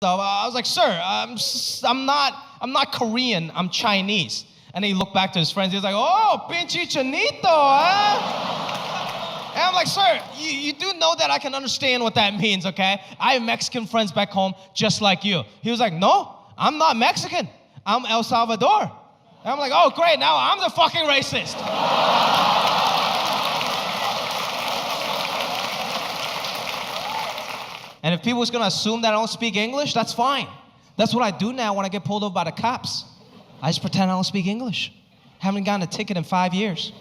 So I was like, sir, I'm not Korean, I'm Chinese. And then he looked back to his friends, he was like, oh, pinche chinito, And I'm like, sir, you do know that I can understand what that means, okay? I have Mexican friends back home just like you. He was like, no, I'm not Mexican, I'm El Salvador. And I'm like, oh, great, now I'm the fucking racist. And if people's gonna assume that I don't speak English, that's fine. That's what I do now when I get pulled over by the cops. I just pretend I don't speak English. Haven't gotten a ticket in 5 years.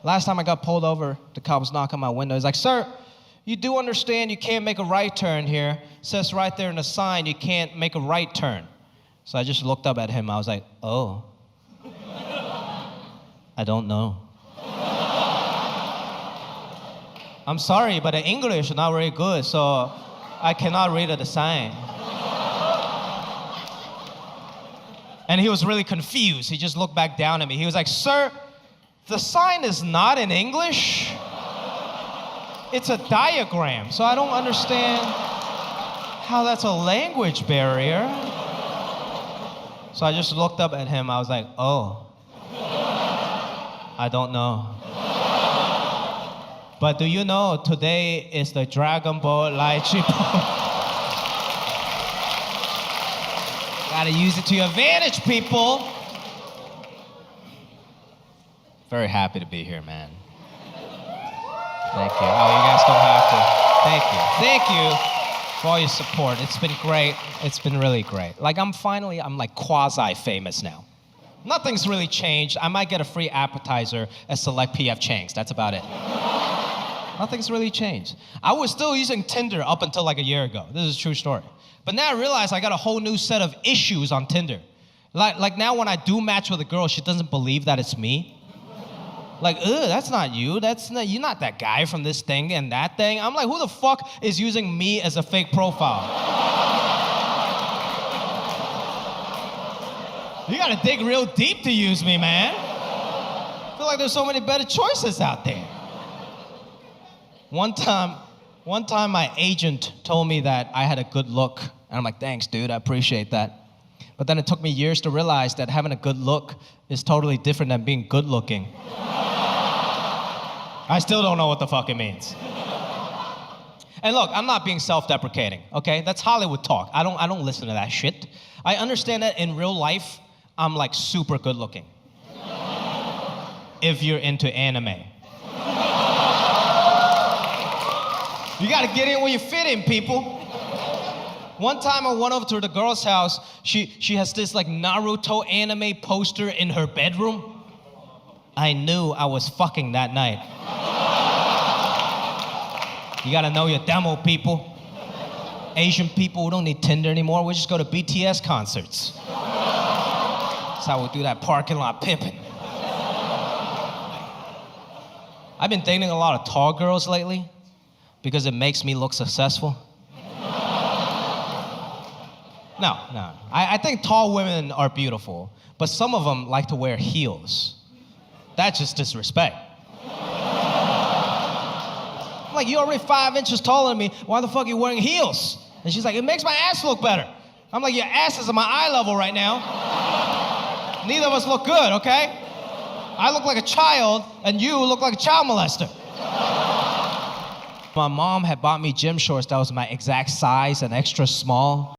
Last time I got pulled over, the cop was knocking on my window. He's like, sir, you do understand you can't make a right turn here. It says right there in the sign you can't make a right turn. So I just looked up at him. I was like, oh. I don't know. I'm sorry, but the English is not very good, so I cannot read the sign. And he was really confused. He just looked back down at me. He was like, sir, the sign is not in English. It's a diagram, so I don't understand how that's a language barrier. So I just looked up at him. I was like, oh, I don't know. But do you know today is the Dragon Ball Lychee Ball? Gotta use it to your advantage, people. Very happy to be here, man. Thank you. Oh, you guys don't have to. Thank you. Thank you for all your support. It's been great. It's been really great. Like, I'm like quasi-famous now. Nothing's really changed. I might get a free appetizer at select PF Chang's. That's about it. Nothing's really changed. I was still using Tinder up until like a year ago. This is a true story. But now I realize I got a whole new set of issues on Tinder. Like now when I do match with a girl, she doesn't believe that it's me. Like, that's not you. You're not that guy from this thing and that thing. I'm like, who the fuck is using me as a fake profile? You gotta dig real deep to use me, man. I feel like there's so many better choices out there. One time my agent told me that I had a good look. And I'm like, thanks, dude, I appreciate that. But then it took me years to realize that having a good look is totally different than being good looking. I still don't know what the fuck it means. And look, I'm not being self-deprecating, okay? That's Hollywood talk. I don't listen to that shit. I understand that in real life, I'm like super good looking. If you're into anime. You gotta get in where you fit in, people. One time I went over to the girl's house. She has this like Naruto anime poster in her bedroom. I knew I was fucking that night. You gotta know your demo, people. Asian people, we don't need Tinder anymore. We just go to BTS concerts. That's how we do that parking lot pimping. I've been dating a lot of tall girls lately because it makes me look successful. No. I think tall women are beautiful, but some of them like to wear heels. That's just disrespect. I'm like, you're already 5 inches taller than me. Why the fuck are you wearing heels? And she's like, it makes my ass look better. I'm like, your ass is at my eye level right now. Neither of us look good, okay? I look like a child, and you look like a child molester. My mom had bought me gym shorts that was my exact size and extra small.